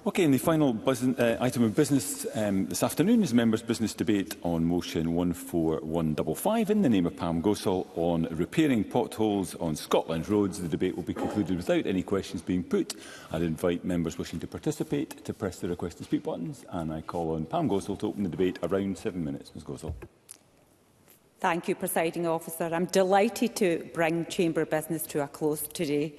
Okay, and the final item of business this afternoon is members' business debate on motion 14155 in the name of Pam Gosal on repairing potholes on Scotland roads. The debate will be concluded without any questions being put. I'd invite members wishing to participate to press the request to speak buttons, and I call on Pam Gosal to open the debate. Around 7 minutes, Ms Gosal. Thank you, Presiding Officer. I'm delighted to bring Chamber business to a close today.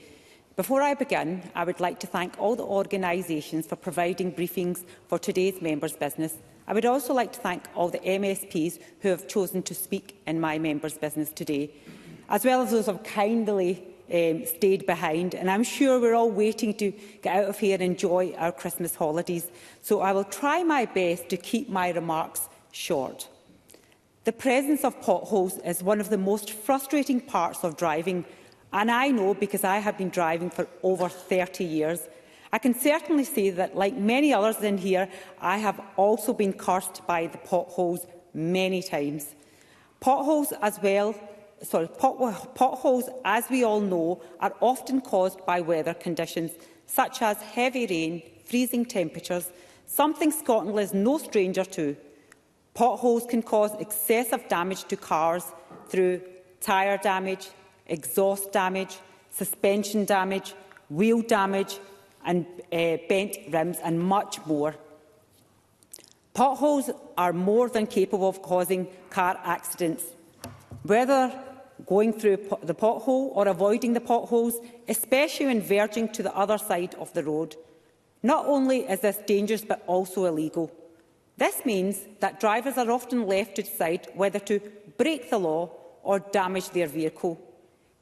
Before I begin, I would like to thank all the organisations for providing briefings for today's members' business. I would also like to thank all the MSPs who have chosen to speak in my members' business today, as well as those who have kindly stayed behind. And I'm sure we're all waiting to get out of here and enjoy our Christmas holidays. So I will try my best to keep my remarks short. The presence of potholes is one of the most frustrating parts of driving, and I know because I have been driving for over 30 years. I can certainly say that, like many others in here, I have also been cursed by the potholes many times. Potholes, as we all know, are often caused by weather conditions, such as heavy rain, freezing temperatures, something Scotland is no stranger to. Potholes can cause excessive damage to cars through tyre damage, exhaust damage, suspension damage, wheel damage and bent rims and much more. Potholes are more than capable of causing car accidents. Whether going through the pothole or avoiding the potholes, especially when verging to the other side of the road. Not only is this dangerous but also illegal. This means that drivers are often left to decide whether to break the law or damage their vehicle.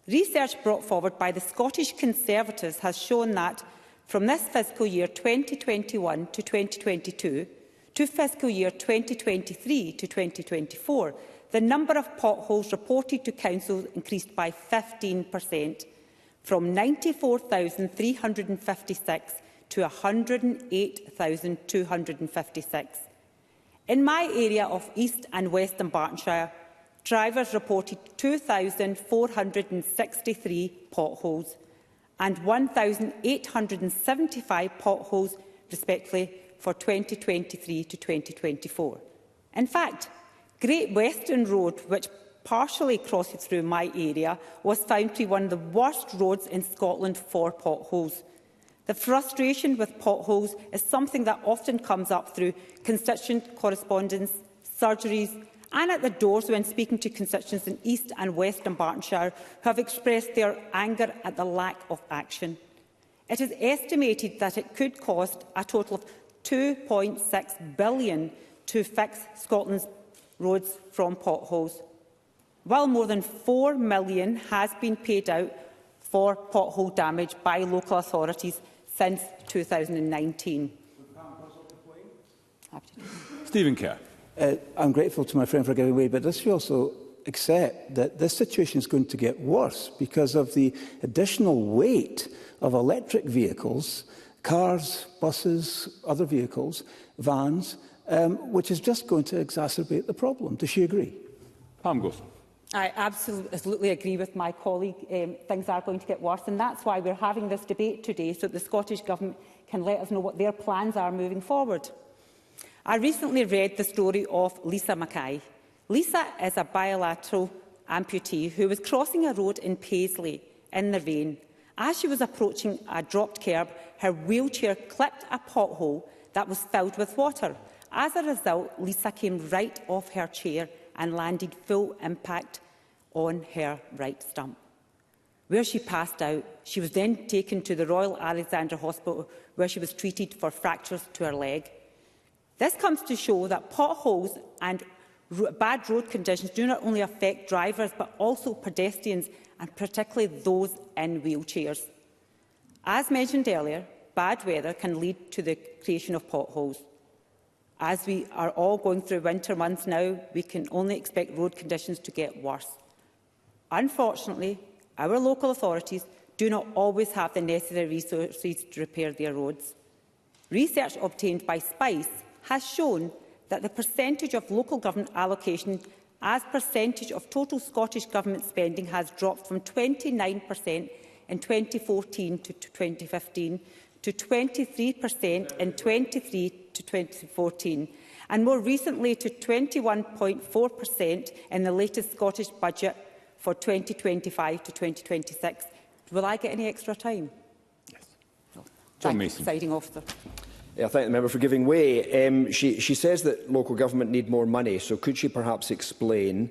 Research brought forward by the Scottish Conservatives has shown that from this fiscal year 2021 to 2022 to fiscal year 2023 to 2024, the number of potholes reported to councils increased by 15%, from 94,356 to 108,256. In my area of East and West Dunbartonshire, drivers reported 2,463 potholes and 1,875 potholes, respectively, for 2023 to 2024. In fact, Great Western Road, which partially crosses through my area, was found to be one of the worst roads in Scotland for potholes. The frustration with potholes is something that often comes up through constituent correspondence, surgeries and at the doors when speaking to constituents in East and West Dunbartonshire who have expressed their anger at the lack of action. It is estimated that it could cost a total of £2.6 billion to fix Scotland's roads from potholes, while more than £4 million has been paid out for pothole damage by local authorities since 2019. Stephen Kerr. I'm grateful to my friend for giving way, but does she also accept that this situation is going to get worse because of the additional weight of electric vehicles, cars, buses, other vehicles, vans, which is just going to exacerbate the problem? Does she agree? Pam Gosal. I absolutely agree with my colleague. Things are going to get worse, and that's why we're having this debate today, so that the Scottish Government can let us know what their plans are moving forward. I recently read the story of Lisa Mackay. Lisa is a bilateral amputee who was crossing a road in Paisley in the rain. As she was approaching a dropped kerb, her wheelchair clipped a pothole that was filled with water. As a result, Lisa came right off her chair and landed full impact on her right stump, where she passed out. She was then taken to the Royal Alexandra Hospital, where she was treated for fractures to her leg. This comes to show that potholes and bad road conditions do not only affect drivers but also pedestrians, and particularly those in wheelchairs. As mentioned earlier, bad weather can lead to the creation of potholes. As we are all going through winter months now, we can only expect road conditions to get worse. Unfortunately, our local authorities do not always have the necessary resources to repair their roads. Research obtained by Spice has shown that the percentage of local government allocation as percentage of total Scottish Government spending has dropped from 29% in 2014 to 2015 to 23% in 23 to 2014, and more recently to 21.4% in the latest Scottish budget for 2025 to 2026. Will I get any extra time? Yes. John Mason. Thank you, Presiding Officer. I thank the member for giving way. She says that local government need more money, so could she perhaps explain,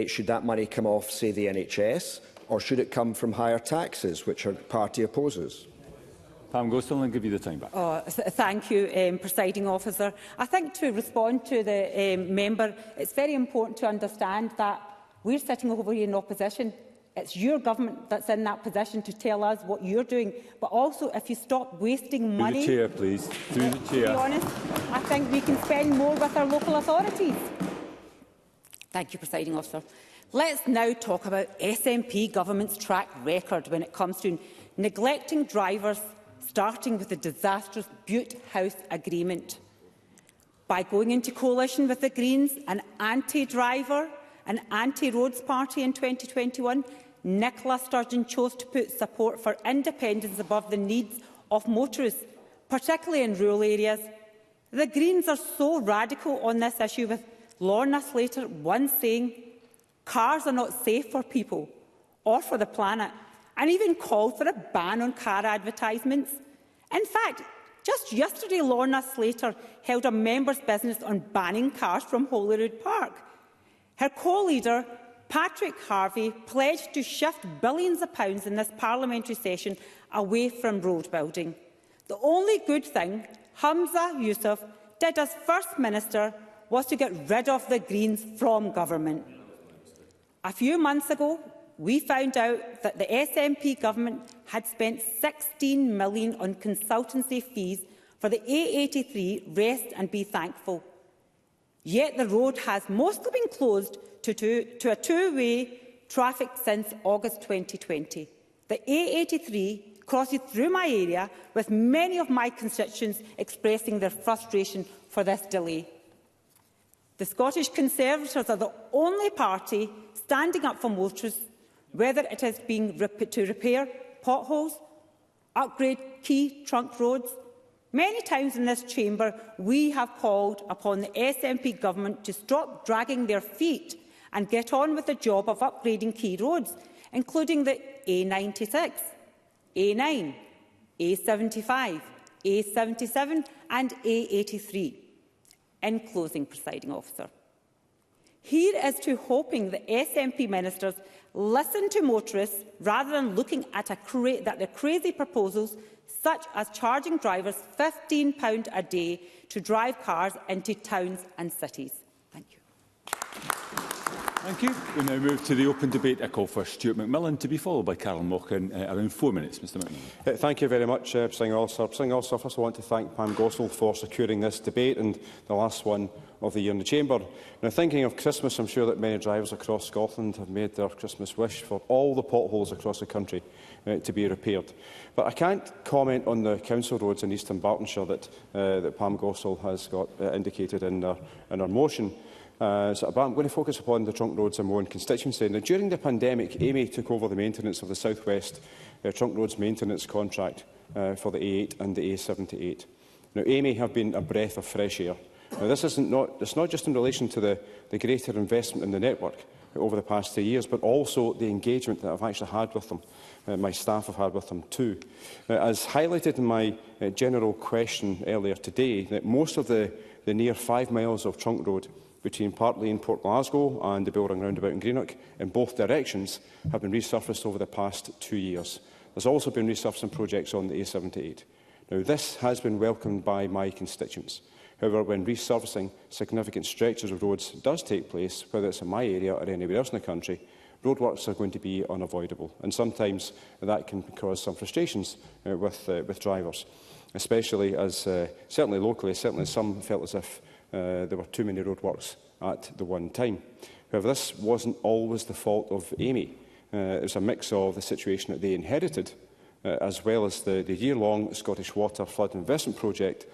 should that money come off, say, the NHS, or should it come from higher taxes, which her party opposes? Pam Gosal, and give you the time back. Thank you, Presiding Officer. I think to respond to the member, it's very important to understand that we're sitting over here in opposition. It's your government that's in that position to tell us what you're doing. But also, if you stop wasting money... Through the chair, please. Through the chair. To be honest, I think we can spend more with our local authorities. Thank you, Presiding Officer. Let's now talk about SNP government's track record when it comes to neglecting drivers, starting with the disastrous Butte House Agreement. By going into coalition with the Greens, an anti-driver, an anti-roads party in 2021, Nicola Sturgeon chose to put support for independence above the needs of motorists, particularly in rural areas. The Greens are so radical on this issue, with Lorna Slater once saying, "Cars are not safe for people or for the planet," and even called for a ban on car advertisements. In fact, just yesterday, Lorna Slater held a members' business on banning cars from Holyrood Park. Her co-leader, Patrick Harvie, pledged to shift billions of pounds in this parliamentary session away from road building. The only good thing Hamza Yousaf did as First Minister was to get rid of the Greens from government. A few months ago, we found out that the SNP government had spent £16 million on consultancy fees for the A83 Rest and Be Thankful. Yet the road has mostly been closed to a two-way traffic since August 2020. The A83 crosses through my area, with many of my constituents expressing their frustration for this delay. The Scottish Conservatives are the only party standing up for motorists, whether it is being to repair potholes, upgrade key trunk roads. Many times in this chamber, we have called upon the SNP government to stop dragging their feet and get on with the job of upgrading key roads, including the A96, A9, A75, A77 and A83. In closing, Presiding Officer, here is to hoping the SNP ministers listen to motorists rather than looking at the crazy proposals such as charging drivers £15 a day to drive cars into towns and cities. Thank you. Thank you. We now move to the open debate. I call for Stuart McMillan, to be followed by Carol Mochan. Around 4 minutes, Mr McMillan. Thank you very much, Presiding Officer. Presiding Officer, first I want to thank Pam Gosal for securing this debate, and the last one of the year in the Chamber. Now, thinking of Christmas, I'm sure that many drivers across Scotland have made their Christmas wish for all the potholes across the country to be repaired. But I can't comment on the council roads in East Dunbartonshire that Pam Gosal has got indicated in her motion. But I'm going to focus upon the trunk roads in my own constituency. Now, during the pandemic, Amy took over the maintenance of the South West trunk roads maintenance contract for the A8 and the A78. Now, Amy have been a breath of fresh air. Now, this it's not just in relation to the greater investment in the network over the past 2 years, but also the engagement that I've actually had with them. My staff have had with them too. As highlighted in my general question earlier today, that most of the near 5 miles of trunk road between Park Lane, Port Glasgow and the Building Roundabout in Greenock in both directions have been resurfaced over the past 2 years. There's also been resurfacing projects on the A78. Now, this has been welcomed by my constituents. However, when resurfacing significant stretches of roads does take place, whether it's in my area or anywhere else in the country, roadworks are going to be unavoidable, and sometimes that can cause some frustrations with drivers, especially as, certainly locally, certainly some felt as if there were too many roadworks at the one time. However, this wasn't always the fault of Amy. It was a mix of the situation that they inherited, as well as the year-long Scottish Water Flood Investment Project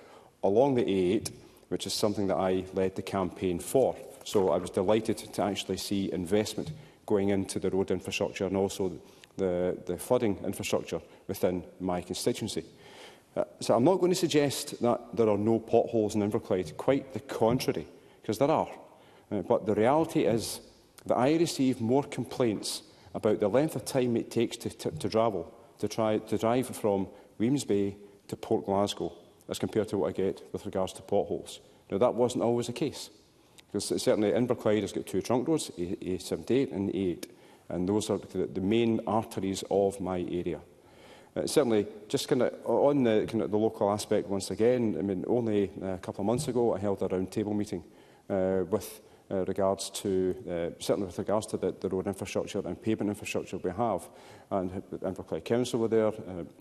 along the A8, which is something that I led the campaign for. So I was delighted to actually see investment going into the road infrastructure and also the flooding infrastructure within my constituency. So I'm not going to suggest that there are no potholes in Inverclyde, quite the contrary, because there are. But the reality is that I receive more complaints about the length of time it takes to travel, to drive from Weems Bay to Port Glasgow, as compared to what I get with regards to potholes. Now, that wasn't always the case, because certainly Inverclyde has got two trunk roads, A78 and A8, and those are the main arteries of my area. Certainly, just on the local aspect once again, I mean, only a couple of months ago I held a round-table meeting with regards to, certainly with regards to the road infrastructure and pavement infrastructure we have. And Inverclyde Council were there,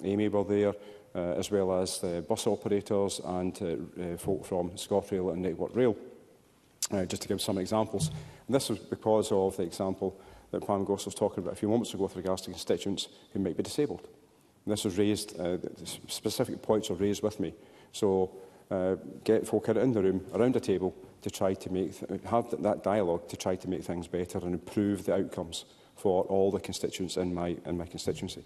Amy were there, as well as the bus operators and folk from ScotRail and Network Rail, just to give some examples. And this was because of the example that Pam Goss was talking about a few moments ago with regards to constituents who might be disabled. And this was raised, specific points were raised with me. So get folk in the room, around a table, to try to have that dialogue to try to make things better and improve the outcomes for all the constituents in my constituency.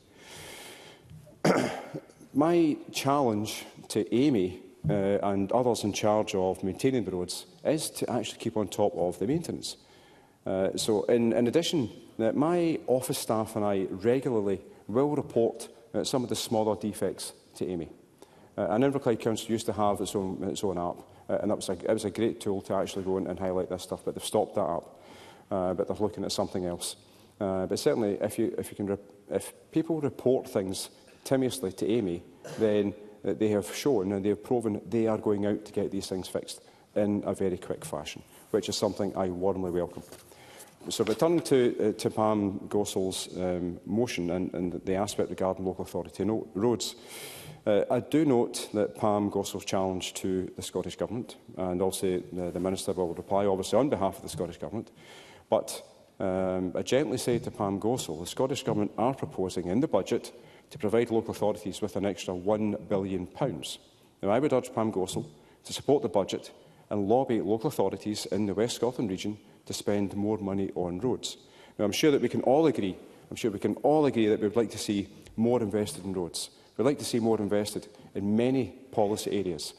My challenge to Amy and others in charge of maintaining the roads is to actually keep on top of the maintenance. So in addition, my office staff and I regularly will report some of the smaller defects to Amy. And Inverclyde Council used to have its own app, and it was a great tool to actually go and highlight this stuff, but they've stopped that up. But they're looking at something else. But certainly, if people report things timorously to Amy, then they have shown and they have proven they are going out to get these things fixed in a very quick fashion, which is something I warmly welcome. So returning to Pam Gossell's motion and the aspect regarding local authority roads, I do note that Pam Gossell's challenge to the Scottish Government, and also the Minister will reply obviously on behalf of the Scottish Government, but I gently say to Pam Gossell, the Scottish Government are proposing in the budget to provide local authorities with an extra £1 billion. Now, I would urge Pam Gossell to support the budget and lobby local authorities in the West Scotland region to spend more money on roads. Now, I'm sure that we can all agree that we would like to see more invested in roads. We'd like to see more invested in many policy areas.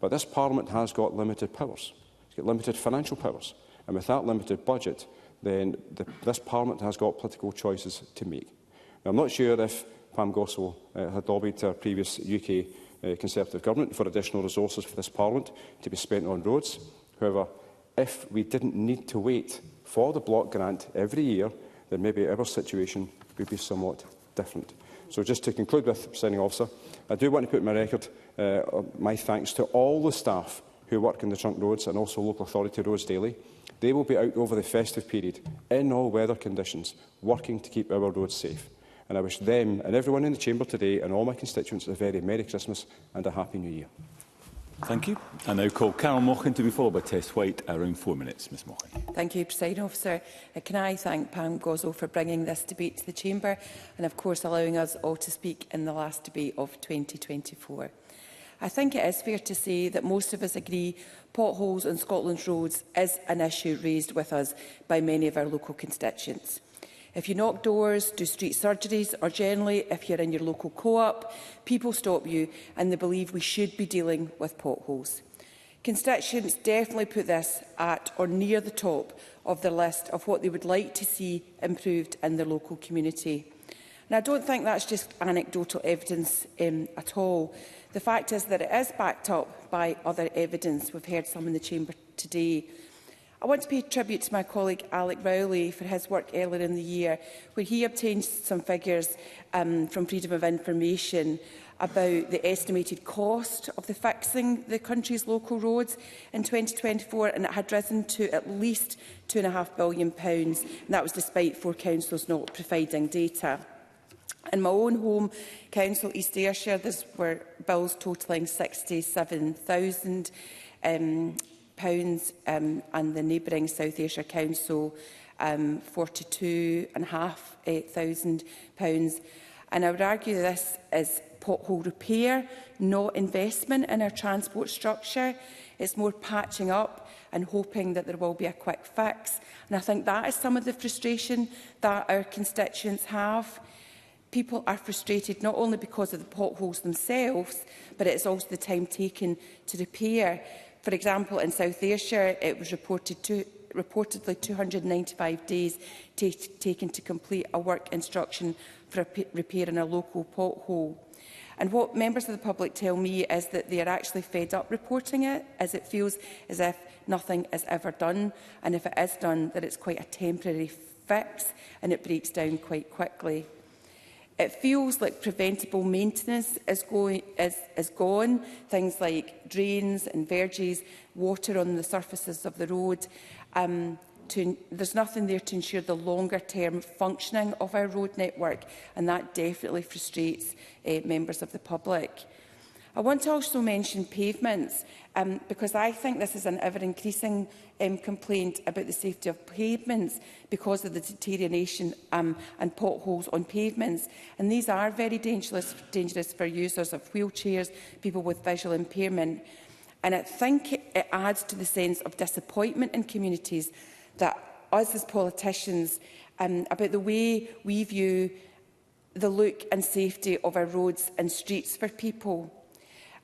But this Parliament has got limited powers. It's got limited financial powers. And with that limited budget, then this Parliament has got political choices to make. Now, I'm not sure if Pam Gossell had lobbied our previous UK Conservative Government for additional resources for this Parliament to be spent on roads. However, if we didn't need to wait for the block grant every year, then maybe our situation would be somewhat different. So just to conclude with, Presiding Officer, I do want to put in my record my thanks to all the staff who work in the trunk roads and also local authority roads daily. They will be out over the festive period in all weather conditions, working to keep our roads safe. And I wish them and everyone in the Chamber today and all my constituents a very Merry Christmas and a Happy New Year. Thank you. I now call Carol Mochan to be followed by Tess White. Around 4 minutes, Ms Mochan. Thank you, Presiding Officer. Can I thank Pam Gossell for bringing this debate to the Chamber and, of course, allowing us all to speak in the last debate of 2024. I think it is fair to say that most of us agree potholes on Scotland's roads is an issue raised with us by many of our local constituents. If you knock doors, do street surgeries, or generally if you're in your local co-op, people stop you and they believe we should be dealing with potholes. Constituents definitely put this at or near the top of the list of what they would like to see improved in their local community. And I don't think that's just anecdotal evidence at all. The fact is that it is backed up by other evidence. We've heard some in the Chamber today. I want to pay tribute to my colleague Alec Rowley for his work earlier in the year, where he obtained some figures from Freedom of Information about the estimated cost of fixing the country's local roads in 2024, and it had risen to at least £2.5 billion, and that was despite 4 councils not providing data. In my own home council, East Ayrshire, there were bills totalling £67,000. And the neighbouring South Ayrshire Council £42,500. And I would argue this is pothole repair, not investment in our transport structure. It's more patching up and hoping that there will be a quick fix. And I think that is some of the frustration that our constituents have. People are frustrated not only because of the potholes themselves, but it's also the time taken to repair. For example, in South Ayrshire, it was reportedly 295 days taken to complete a work instruction for repairing a local pothole. And what members of the public tell me is that they are actually fed up reporting it, as it feels as if nothing is ever done, and if it is done, that it's quite a temporary fix and it breaks down quite quickly. It feels like preventable maintenance is gone. Things like drains and verges, water on the surfaces of the road. There's nothing there to ensure the longer-term functioning of our road network, and that definitely frustrates members of the public. I want to also mention pavements, because I think this is an ever-increasing complaint about the safety of pavements because of the deterioration and potholes on pavements. And these are very dangerous for users of wheelchairs, people with visual impairment. And I think it adds to the sense of disappointment in communities that us as politicians, about the way we view the look and safety of our roads and streets for people.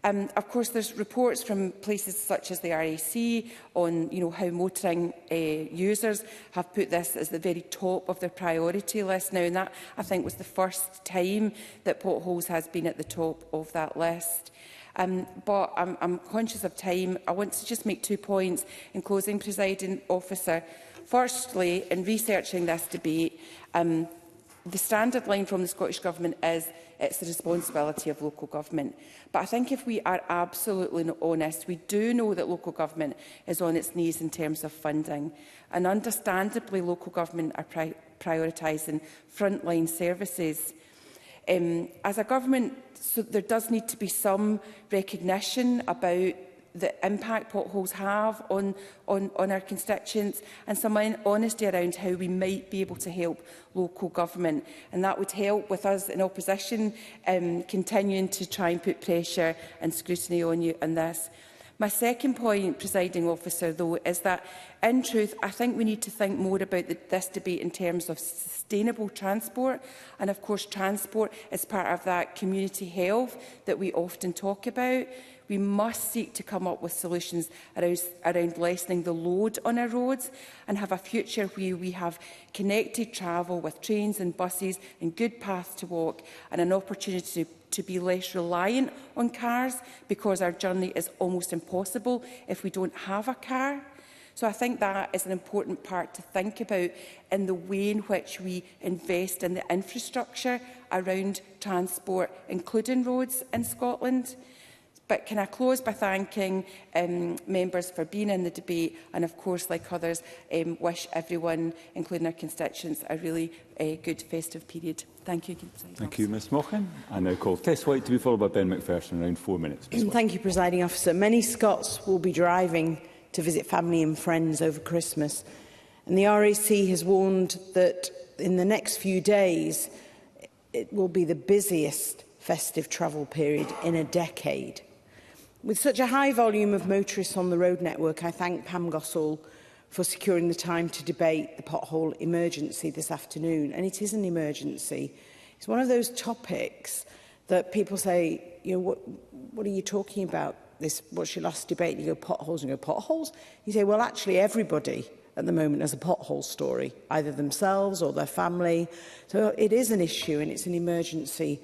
Of course, there's reports from places such as the RAC on how motoring users have put this as the very top of their priority list now, and that, I think, was the first time that potholes has been at the top of that list. But I'm conscious of time. I want to just make 2 points in closing, Presiding Officer. Firstly, in researching this debate, the standard line from the Scottish Government is it's the responsibility of local government. But I think if we are absolutely honest, we do know that local government is on its knees in terms of funding. And understandably, local government are prioritising frontline services. As a government, so there does need to be some recognition about the impact potholes have on our constituents, and some honesty around how we might be able to help local government. And that would help with us in opposition continuing to try and put pressure and scrutiny on you on this. My second point, Presiding Officer, though, is that, in truth, I think we need to think more about this debate in terms of sustainable transport. And, of course, transport is part of that community health that we often talk about. We must seek to come up with solutions around lessening the load on our roads and have a future where we have connected travel with trains and buses and good paths to walk, and an opportunity to be less reliant on cars, because our journey is almost impossible if we don't have a car. So I think that is an important part to think about in the way in which we invest in the infrastructure around transport, including roads in Scotland. But can I close by thanking members for being in the debate, and, of course, like others, wish everyone, including our constituents, a really good festive period. Thank you. Thank you, Ms Mochan. I now call Tess White to be followed by Ben McPherson, around 4 minutes. Thank you, Presiding Officer. Many Scots will be driving to visit family and friends over Christmas, and the RAC has warned that in the next few days it will be the busiest festive travel period in a decade. With such a high volume of motorists on the road network, I thank Pam Gossall for securing the time to debate the pothole emergency this afternoon. And it is an emergency. It's one of those topics that people say, what are you talking about? What's your last debate? You go, potholes, and you go, potholes? You say, well, actually, everybody at the moment has a pothole story, either themselves or their family. So it is an issue, and it's an emergency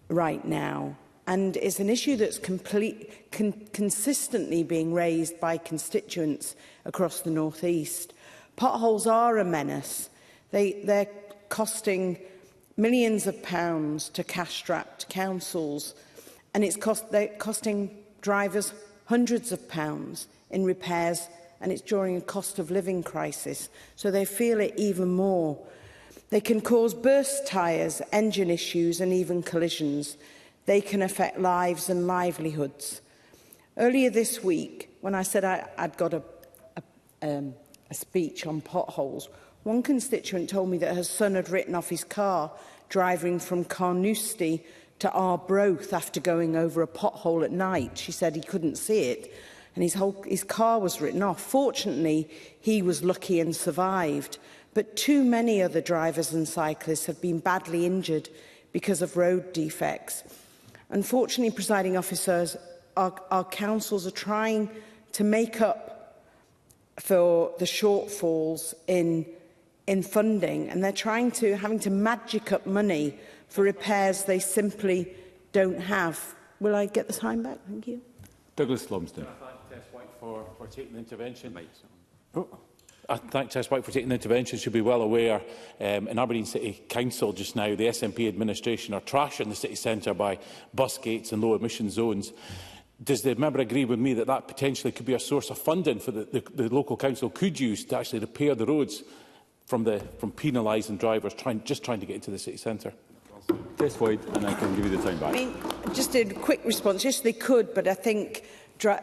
right now. And it's an issue that's consistently being raised by constituents across the North East. Potholes are a menace. They're costing millions of pounds to cash-strapped councils, and they're costing drivers hundreds of pounds in repairs, and it's during a cost of living crisis, so they feel it even more. They can cause burst tyres, engine issues, and even collisions. They can affect lives and livelihoods. Earlier this week, when I said I'd got a speech on potholes, one constituent told me that her son had written off his car driving from Carnoustie to Arbroath after going over a pothole at night. She said he couldn't see it, and his car was written off. Fortunately, he was lucky and survived, but too many other drivers and cyclists have been badly injured because of road defects. Unfortunately, presiding officers, our councils are trying to make up for the shortfalls in funding, and they're having to magic up money for repairs they simply don't have. Will I get the time back? Thank you. Douglas Lumsden. I thank Tess White for taking the intervention. I thank Tess White for taking the intervention. She'll be well aware in Aberdeen City Council just now, the SNP administration are trashing the city centre by bus gates and low emission zones. Does the member agree with me that that potentially could be a source of funding for the local council could use to actually repair the roads from penalising drivers just trying to get into the city centre? Tess White, and I can give you the time back. I mean, just a quick response. Yes, they could, but I think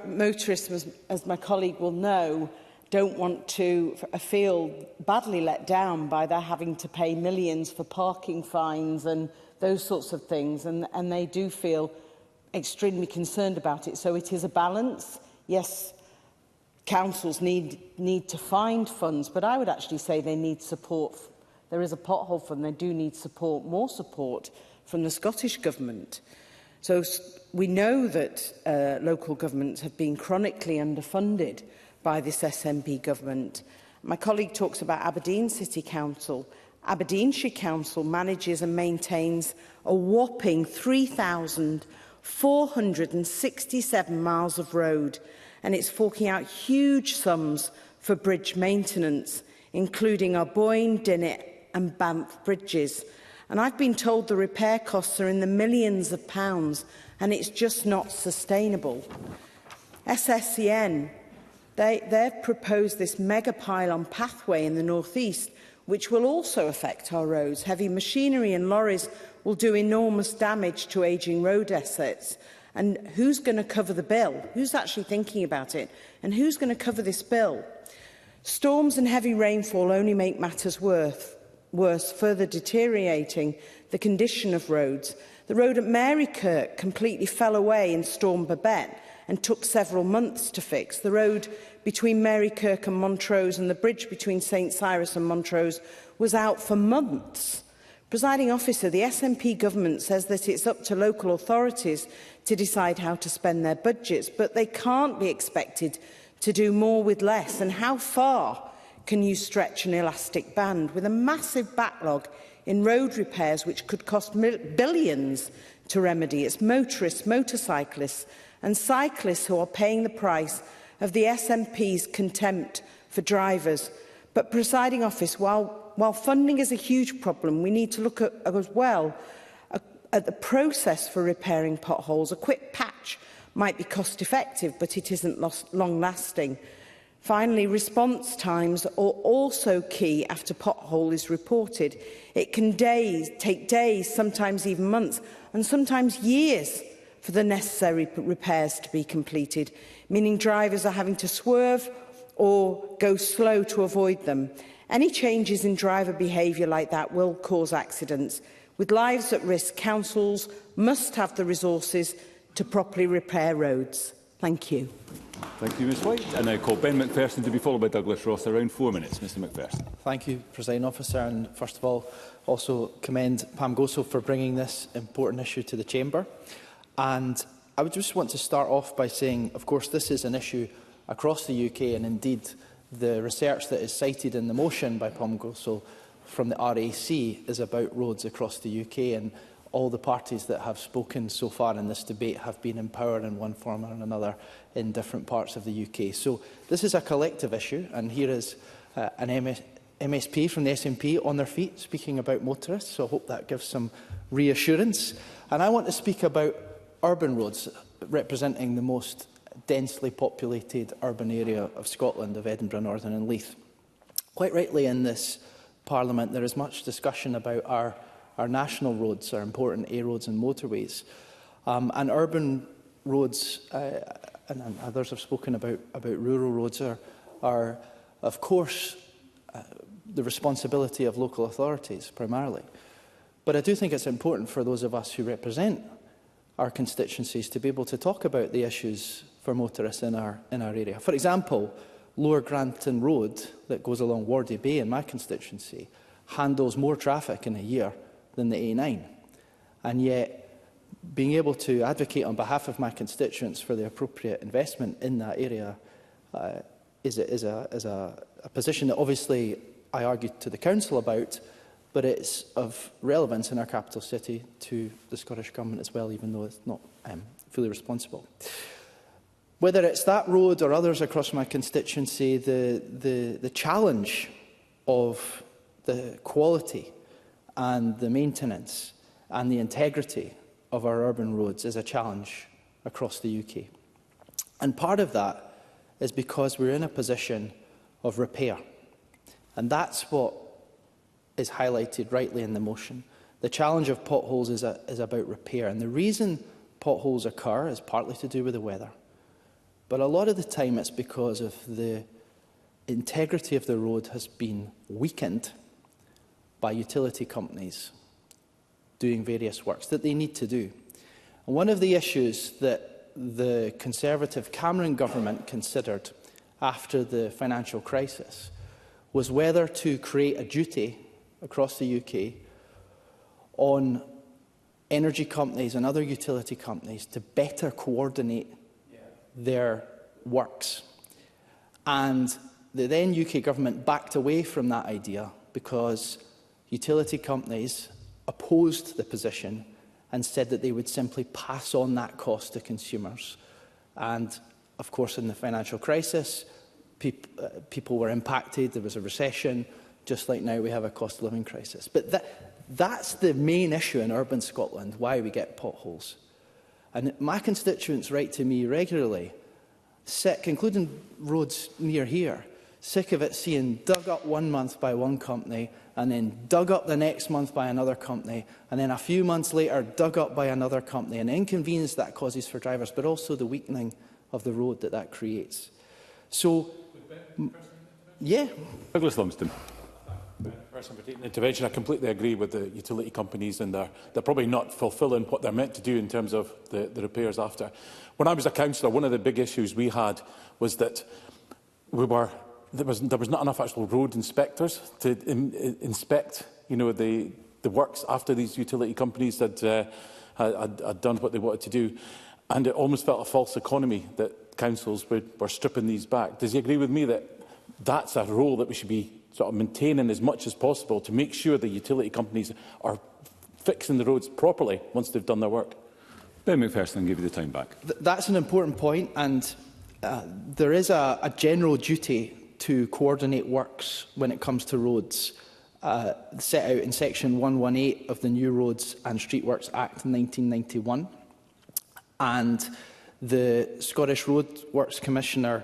motorists, as my colleague will know, don't want to feel badly let down by their having to pay millions for parking fines and those sorts of things, and they do feel extremely concerned about it. So it is a balance. Yes, councils need to find funds, but I would actually say they need support. There is a pothole fund. They do need support, more support from the Scottish Government. So we know that local governments have been chronically underfunded by this SNP government. My colleague talks about Aberdeen City Council. Aberdeenshire Council manages and maintains a whopping 3,467 miles of road, and it's forking out huge sums for bridge maintenance, including our Boyne, Dinnet and Banff bridges. And I've been told the repair costs are in the millions of pounds, and it's just not sustainable. SSCN, they've proposed this mega pylon pathway in the North East, which will also affect our roads. Heavy machinery and lorries will do enormous damage to ageing road assets. And who's going to cover the bill? Who's actually thinking about it? And who's going to cover this bill? Storms and heavy rainfall only make matters worse, further deteriorating the condition of roads. The road at Marykirk completely fell away in Storm Babette and took several months to fix. The road between Marykirk and Montrose and the bridge between St Cyrus and Montrose was out for months. Presiding officer, the SNP government says that it's up to local authorities to decide how to spend their budgets, but they can't be expected to do more with less. And how far can you stretch an elastic band with a massive backlog in road repairs which could cost billions to remedy? It's motorists, motorcyclists and cyclists who are paying the price of the SNP's contempt for drivers. But, presiding officer, while funding is a huge problem, we need to look at as well at the process for repairing potholes. A quick patch might be cost-effective, but it isn't long-lasting. Finally, response times are also key after pothole is reported. It can take days, sometimes even months, and sometimes years for the necessary repairs to be completed, meaning drivers are having to swerve or go slow to avoid them. Any changes in driver behaviour like that will cause accidents. With lives at risk, councils must have the resources to properly repair roads. Thank you. Thank you, Ms White. I now call Ben McPherson to be followed by Douglas Ross. Around 4 minutes, Mr McPherson. Thank you, Presiding Officer. And first of all, also commend Pam Goso for bringing this important issue to the Chamber. And I would just want to start off by saying, of course, this is an issue across the UK, and indeed the research that is cited in the motion by Pam Goso from the RAC is about roads across the UK, and all the parties that have spoken so far in this debate have been empowered in one form or another in different parts of the UK. So this is a collective issue, and here is an MSP from the SNP on their feet speaking about motorists, so I hope that gives some reassurance. And I want to speak about urban roads, representing the most densely populated urban area of Scotland, of Edinburgh, Northern and Leith. Quite rightly in this Parliament there is much discussion about our national roads, our important A roads and motorways. And urban roads, and others have spoken about rural roads, are of course the responsibility of local authorities primarily. But I do think it's important for those of us who represent our constituencies to be able to talk about the issues for motorists in our area. For example, Lower Granton Road, that goes along Wardie Bay in my constituency, handles more traffic in a year than the A9. and yet being able to advocate on behalf of my constituents for the appropriate investment in that area is a position that obviously I argued to the Council about, but it's of relevance in our capital city to the Scottish Government as well, even though it's not fully responsible. Whether it's that road or others across my constituency, the challenge of the quality and the maintenance and the integrity of our urban roads is a challenge across the UK. And part of that is because we're in a position of repair. And that's what is highlighted rightly in the motion. The challenge of potholes is about repair. And the reason potholes occur is partly to do with the weather. But a lot of the time it's because of the integrity of the road has been weakened by utility companies doing various works that they need to do. And one of the issues that the Conservative Cameron government considered after the financial crisis was whether to create a duty across the UK on energy companies and other utility companies to better coordinate their works. And the then UK government backed away from that idea because utility companies opposed the position and said that they would simply pass on that cost to consumers. And, of course, in the financial crisis, people were impacted. There was a recession, just like now we have a cost of living crisis. But that's the main issue in urban Scotland, why we get potholes. And my constituents write to me regularly, sick, including roads near here, sick of it seeing dug up one month by one company and then dug up the next month by another company and then a few months later dug up by another company, and the inconvenience that causes for drivers, but also the weakening of the road that creates. So, yeah. Douglas Lumsden. Person for taking intervention. I completely agree with the utility companies, and they're probably not fulfilling what they're meant to do in terms of the repairs after. When I was a councillor, one of the big issues we had was that there was not enough actual road inspectors to inspect, the works after these utility companies had done what they wanted to do, and it almost felt a false economy that councils were stripping these back. Does he agree with me that that's a role that we should be sort of maintaining as much as possible to make sure the utility companies are fixing the roads properly once they've done their work? Ben McPherson, I'll give you the time back. That's an important point, and there is a general duty to coordinate works when it comes to roads, set out in Section 118 of the New Roads and Street Works Act in 1991. And the Scottish Roadworks Commissioner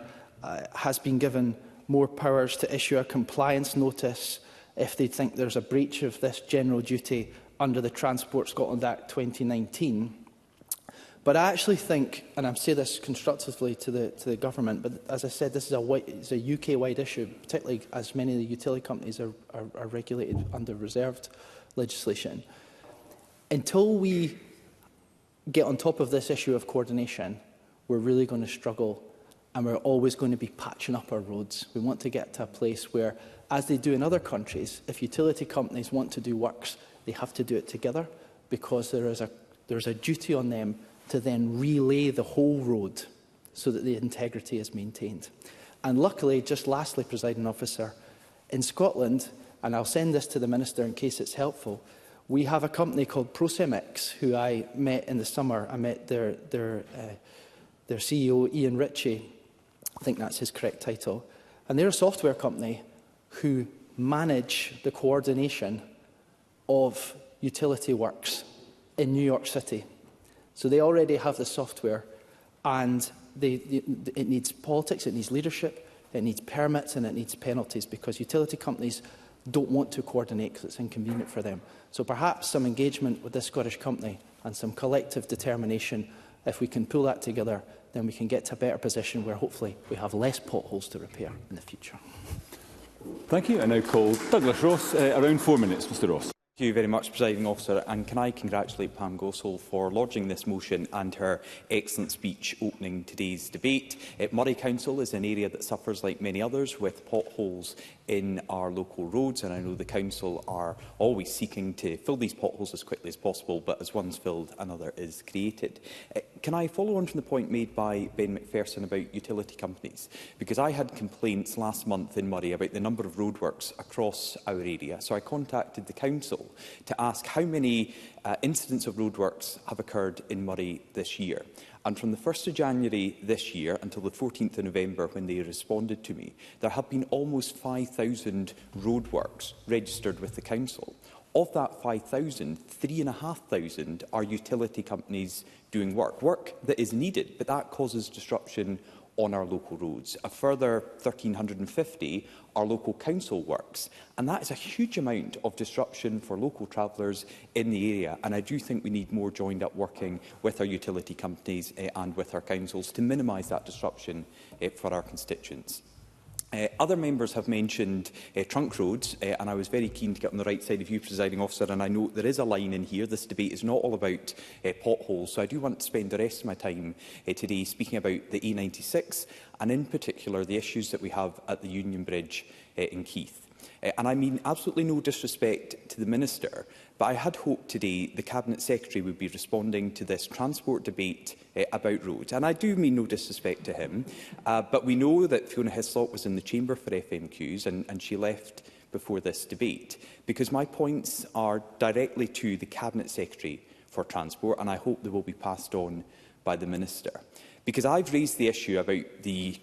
has been given more powers to issue a compliance notice if they think there's a breach of this general duty under the Transport Scotland Act 2019. But I actually think, and I say this constructively to the government, but as I said, this is a UK-wide issue, particularly as many of the utility companies are regulated under reserved legislation. Until we get on top of this issue of coordination, we're really going to struggle, and we're always going to be patching up our roads. We want to get to a place where, as they do in other countries, if utility companies want to do works, they have to do it together, because there's a duty on them to then relay the whole road so that the integrity is maintained. And luckily, just lastly, Presiding Officer, in Scotland, and I'll send this to the Minister in case it's helpful, we have a company called Prosemix, who I met in the summer. I met their CEO, Ian Ritchie. I think that's his correct title. And they're a software company who manage the coordination of utility works in New York City. So they already have the software, and it needs politics, it needs leadership, it needs permits, and it needs penalties, because utility companies don't want to coordinate because it's inconvenient for them. So perhaps some engagement with this Scottish company and some collective determination, if we can pull that together, then we can get to a better position where hopefully we have less potholes to repair in the future. Thank you. I now call Douglas Ross. Around 4 minutes, Mr Ross. Thank you very much, Presiding Officer, and can I congratulate Pam Gosal for lodging this motion and her excellent speech opening today's debate. Murray Council is an area that suffers, like many others, with potholes in our local roads, and I know the Council are always seeking to fill these potholes as quickly as possible, but as one's filled, another is created. Can I follow on from the point made by Ben McPherson about utility companies? Because I had complaints last month in Murray about the number of roadworks across our area, so I contacted the Council to ask how many incidents of roadworks have occurred in Murray this year. And from the 1st of January this year until the 14th of November, when they responded to me, there have been almost 5,000 roadworks registered with the Council. Of that 5,000, 3,500 are utility companies doing work that is needed, but that causes disruption on our local roads. A further 1,350 are local council works, and that is a huge amount of disruption for local travellers in the area, and I do think we need more joined up working with our utility companies and with our councils to minimise that disruption for our constituents. Other members have mentioned trunk roads, and I was very keen to get on the right side of you, Presiding Officer, and I know there is a line in here. This debate is not all about potholes, so I do want to spend the rest of my time today speaking about the A96, and in particular the issues that we have at the Union Bridge in Keith. And I mean absolutely no disrespect to the Minister, but I had hoped today the Cabinet Secretary would be responding to this transport debate about roads. And I do mean no disrespect to him, but we know that Fiona Hislop was in the chamber for FMQs and she left before this debate, because my points are directly to the Cabinet Secretary for Transport, and I hope they will be passed on by the Minister. Because I've raised the issue about the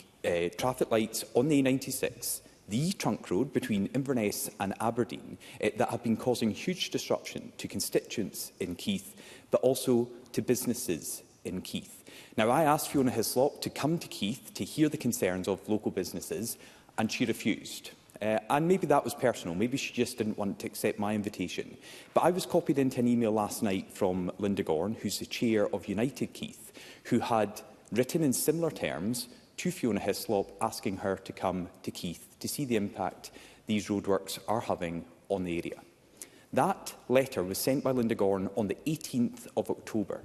traffic lights on the A96, the trunk road between Inverness and Aberdeen, that have been causing huge disruption to constituents in Keith, but also to businesses in Keith. Now, I asked Fiona Hislop to come to Keith to hear the concerns of local businesses, and she refused. And maybe that was personal. Maybe she just didn't want to accept my invitation. But I was copied into an email last night from Linda Gorn, who's the chair of United Keith, who had written in similar terms to Fiona Hislop asking her to come to Keith to see the impact these roadworks are having on the area. That letter was sent by Linda Gorn on the 18th of October.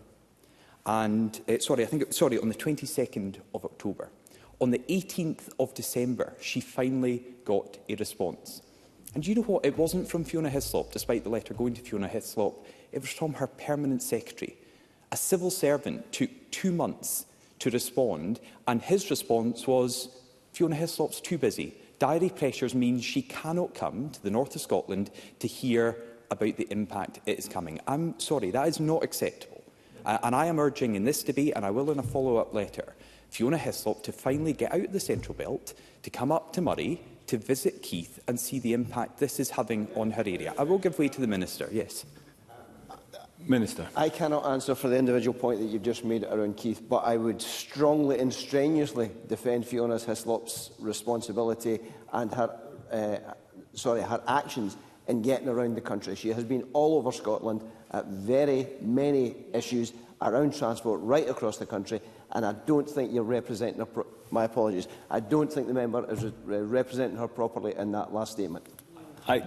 And, on the 22nd of October. On the 18th of December, she finally got a response. And you know what? It wasn't from Fiona Hislop, despite the letter going to Fiona Hislop. It was from her permanent secretary. A civil servant took 2 months to respond, and his response was, Fiona Hislop's too busy. Diary pressures means she cannot come to the north of Scotland to hear about the impact it is coming. I'm sorry, that is not acceptable. And I am urging in this debate, and I will in a follow-up letter, Fiona Hislop to finally get out of the Central Belt, to come up to Murray, to visit Keith and see the impact this is having on her area. I will give way to the Minister, yes. Minister. I cannot answer for the individual point that you've just made around Keith, but I would strongly and strenuously defend Fiona Hislop's responsibility and her actions in getting around the country. She has been all over Scotland at very many issues around transport right across the country, and I don't think you're representing her. My apologies. I don't think the member is representing her properly in that last statement. I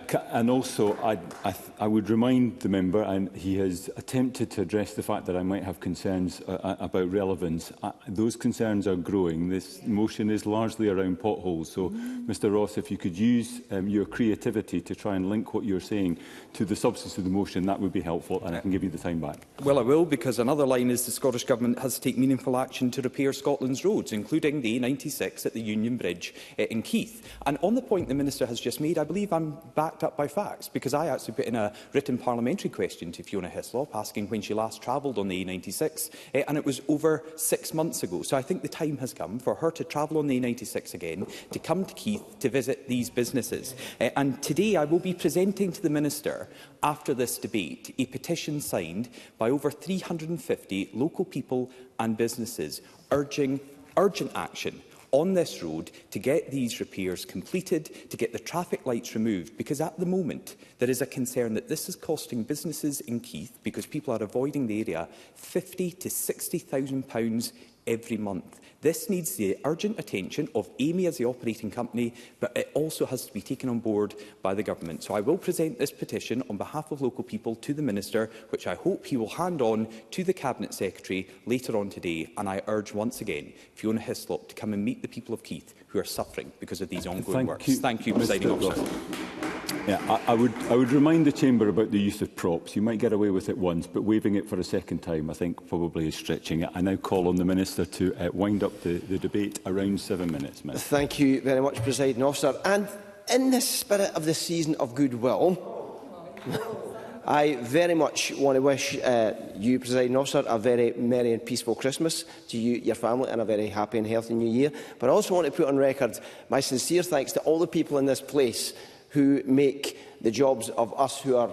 would remind the member, and he has attempted to address the fact that I might have concerns about relevance. Those concerns are growing. This motion is largely around potholes. So, Mr Ross, if you could use your creativity to try and link what you're saying to the substance of the motion, that would be helpful, and I can give you the time back. Well, I will, because another line is the Scottish Government has to take meaningful action to repair Scotland's roads, including the A96 at the Union Bridge in Keith. And on the point the Minister has just made, I believe I'm backed up by facts, because I actually put in a written parliamentary question to Fiona Hislop asking when she last travelled on the A96, and it was over 6 months ago. So I think the time has come for her to travel on the A96 again, to come to Keith to visit these businesses. And today I will be presenting to the Minister, after this debate, a petition signed by over 350 local people and businesses urging urgent action on this road to get these repairs completed, to get the traffic lights removed, because at the moment there is a concern that this is costing businesses in Keith, because people are avoiding the area, £50,000 to £60,000 every month. This needs the urgent attention of Amy as the operating company, but it also has to be taken on board by the government. So I will present this petition on behalf of local people to the Minister, which I hope he will hand on to the Cabinet Secretary later on today. And I urge once again Fiona Hislop to come and meet the people of Keith who are suffering because of these ongoing works. Thank you, Presiding Officer. Yeah, I would remind the Chamber about the use of props. You might get away with it once, but waiving it for a second time, I think, probably is stretching it. I now call on the Minister to wind up the debate. Around 7 minutes, Minister. Thank you very much, Presiding Officer. And in the spirit of the season of goodwill, I very much want to wish you, Presiding Officer, a very merry and peaceful Christmas to you, your family, and a very happy and healthy New Year. But I also want to put on record my sincere thanks to all the people in this place who make the jobs of us who are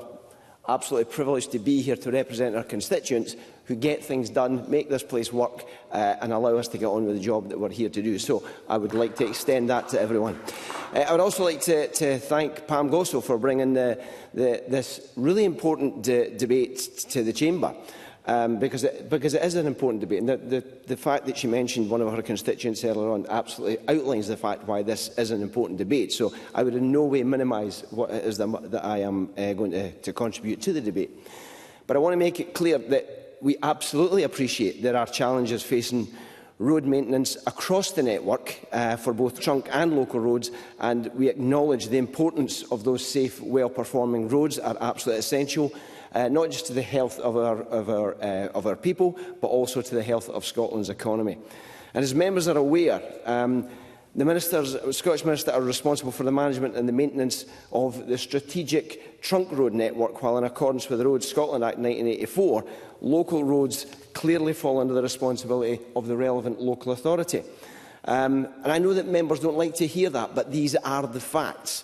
absolutely privileged to be here to represent our constituents, who get things done, make this place work and allow us to get on with the job that we're here to do. So I would like to extend that to everyone. I would also like to thank Pam Gosso for bringing this really important debate to the Chamber. Because it is an important debate. And the fact that she mentioned one of her constituents earlier on absolutely outlines the fact why this is an important debate. So I would in no way minimise what it is that I am going to contribute to the debate. But I want to make it clear that we absolutely appreciate there are challenges facing road maintenance across the network for both trunk and local roads, and we acknowledge the importance of those safe, well-performing roads are absolutely essential. Not just to the health of our people, but also to the health of Scotland's economy. And as members are aware, the Scottish Minister are responsible for the management and the maintenance of the strategic trunk road network, while in accordance with the Roads Scotland Act 1984, local roads clearly fall under the responsibility of the relevant local authority. And I know that members don't like to hear that, but these are the facts.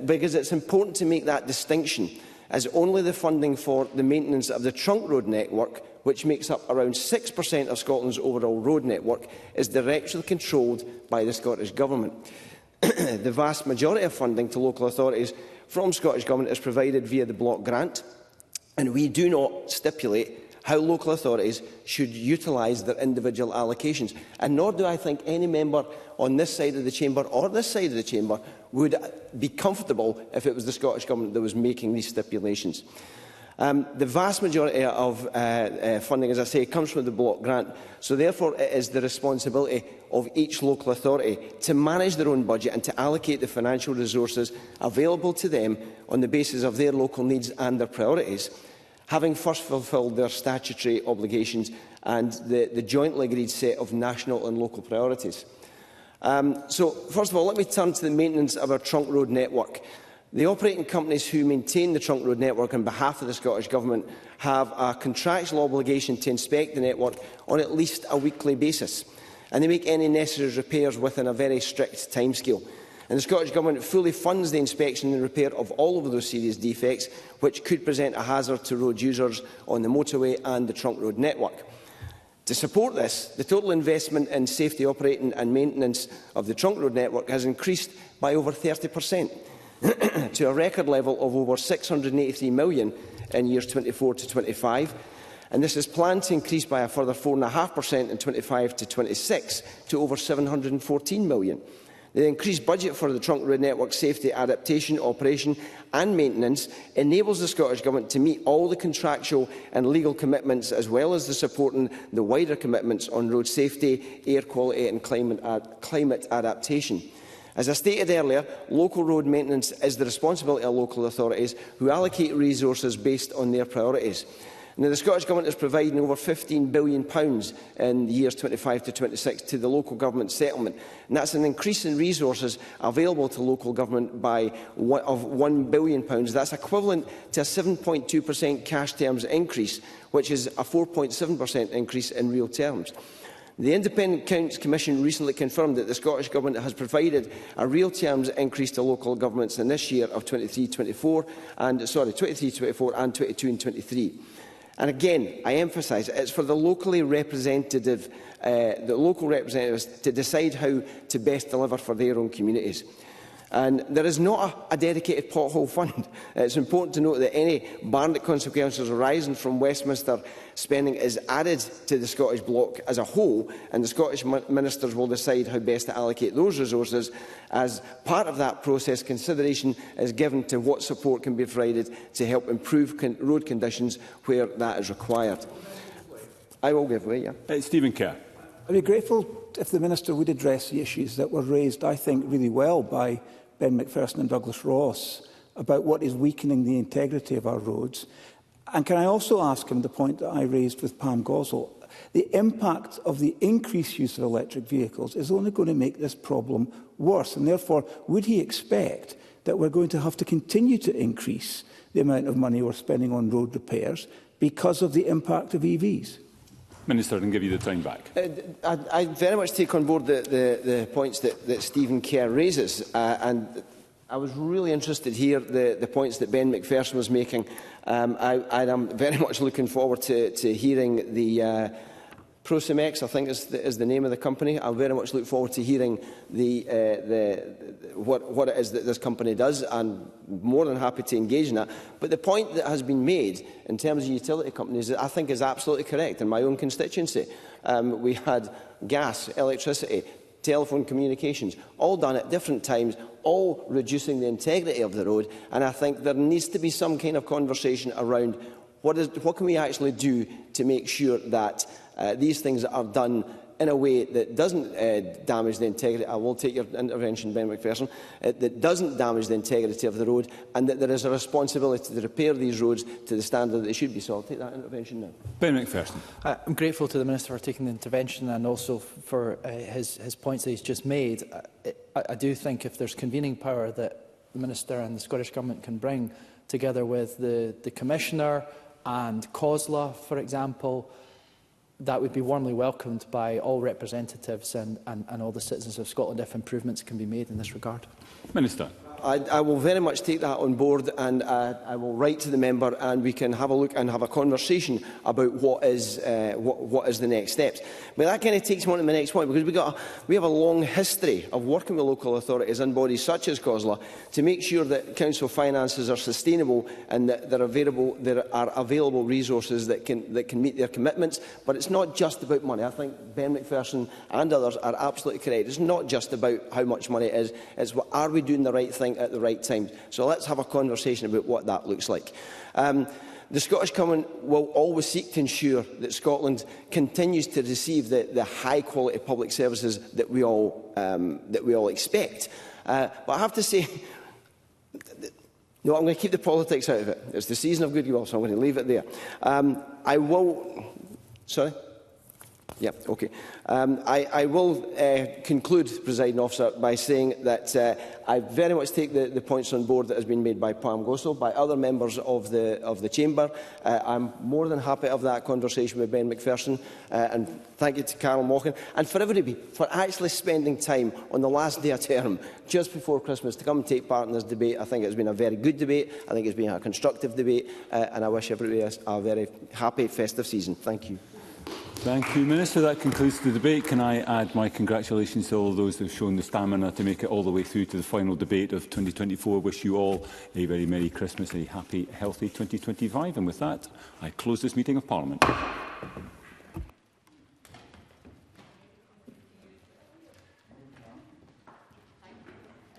Because it's important to make that distinction, as only the funding for the maintenance of the trunk road network, which makes up around 6% of Scotland's overall road network, is directly controlled by the Scottish Government. The vast majority of funding to local authorities from Scottish Government is provided via the block grant, and we do not stipulate how local authorities should utilise their individual allocations. And nor do I think any member on this side of the Chamber or this side of the Chamber would be comfortable if it was the Scottish Government that was making these stipulations. The vast majority of funding, as I say, comes from the block grant, so therefore it is the responsibility of each local authority to manage their own budget and to allocate the financial resources available to them on the basis of their local needs and their priorities, having first fulfilled their statutory obligations and the jointly agreed set of national and local priorities. So, first of all, let me turn to the maintenance of our trunk road network. The operating companies who maintain the trunk road network on behalf of the Scottish Government have a contractual obligation to inspect the network on at least a weekly basis, and they make any necessary repairs within a very strict timescale. And the Scottish Government fully funds the inspection and repair of all of those serious defects which could present a hazard to road users on the motorway and the trunk road network. To support this, the total investment in safety operating and maintenance of the trunk road network has increased by over 30%, to a record level of over £683 million in years 24 to 25, and this is planned to increase by a further 4.5% in 25 to 26 to over £714 million. The increased budget for the trunk road network safety, adaptation, operation and maintenance enables the Scottish Government to meet all the contractual and legal commitments, as well as supporting the wider commitments on road safety, air quality and climate adaptation. As I stated earlier, local road maintenance is the responsibility of local authorities, who allocate resources based on their priorities. Now, the Scottish Government is providing over £15 billion in the years 25 to 26 to the local government settlement, and that's an increase in resources available to local government of £1 billion. That's equivalent to a 7.2% cash terms increase, which is a 4.7% increase in real terms. The Independent Accounts Commission recently confirmed that the Scottish Government has provided a real terms increase to local governments in this year of 23-24 and 22-23. And again, I emphasise it's for the local representatives to decide how to best deliver for their own communities. And there is not a dedicated pothole fund. It's important to note that any Barnett consequences arising from Westminster spending is added to the Scottish bloc as a whole, and the Scottish ministers will decide how best to allocate those resources. As part of that process, consideration is given to what support can be provided to help improve road conditions where that is required. I will give way, yeah. Stephen Kerr. I'd be grateful if the Minister would address the issues that were raised, I think, really well by Ben Macpherson and Douglas Ross about what is weakening the integrity of our roads. And can I also ask him the point that I raised with Pam Gosal? The impact of the increased use of electric vehicles is only going to make this problem worse. And therefore, would he expect that we're going to have to continue to increase the amount of money we're spending on road repairs because of the impact of EVs? Minister, and give you the time back. I very much take on board the points that Stephen Kerr raises, and I was really interested to hear the points that Ben Macpherson was making. I am very much looking forward to hearing the Procemex, I think is the name of the company. I very much look forward to hearing what it is that this company does. I'm more than happy to engage in that. But the point that has been made in terms of utility companies, I think is absolutely correct in my own constituency. We had gas, electricity, telephone communications, all done at different times, all reducing the integrity of the road. And I think there needs to be some kind of conversation around what can we actually do to make sure that these things are done in a way that doesn't damage the integrity. I will take your intervention, Ben Macpherson, that doesn't damage the integrity of the road, and that there is a responsibility to repair these roads to the standard that they should be. So I'll take that intervention now. Ben Macpherson. I'm grateful to the Minister for taking the intervention and also for his points that he's just made. I do think if there's convening power that the Minister and the Scottish Government can bring together with the Commissioner and COSLA, for example, that would be warmly welcomed by all representatives and all the citizens of Scotland if improvements can be made in this regard. Minister. I will very much take that on board, and I will write to the member, and we can have a look and have a conversation about what is the next steps. But that kind of takes me on to the next point, because we have a long history of working with local authorities and bodies such as COSLA to make sure that council finances are sustainable and that there are available resources that can meet their commitments. But it's not just about money. I think Ben Macpherson and others are absolutely correct. It's not just about how much money it is. It's what are we doing the right thing at the right time. So let's have a conversation about what that looks like. The Scottish Government will always seek to ensure that Scotland continues to receive the high-quality public services that we all expect. But I have to say, no, I'm going to keep the politics out of it. It's the season of goodwill, so I'm going to leave it there. I will... Sorry? Yeah, okay. I will conclude, Presiding Officer, by saying that I very much take the points on board that has been made by Pam Gosal, by other members of the Chamber. I'm more than happy to have that conversation with Ben Macpherson, and thank you to Carol Mochan, and for everybody for actually spending time on the last day of term, just before Christmas, to come and take part in this debate. I think it's been a very good debate. I think it's been a constructive debate, and I wish everybody a very happy festive season. Thank you. Thank you, Minister. That concludes the debate. Can I add my congratulations to all those who have shown the stamina to make it all the way through to the final debate of 2024. Wish you all a very Merry Christmas, a happy, healthy 2025. And with that, I close this meeting of Parliament.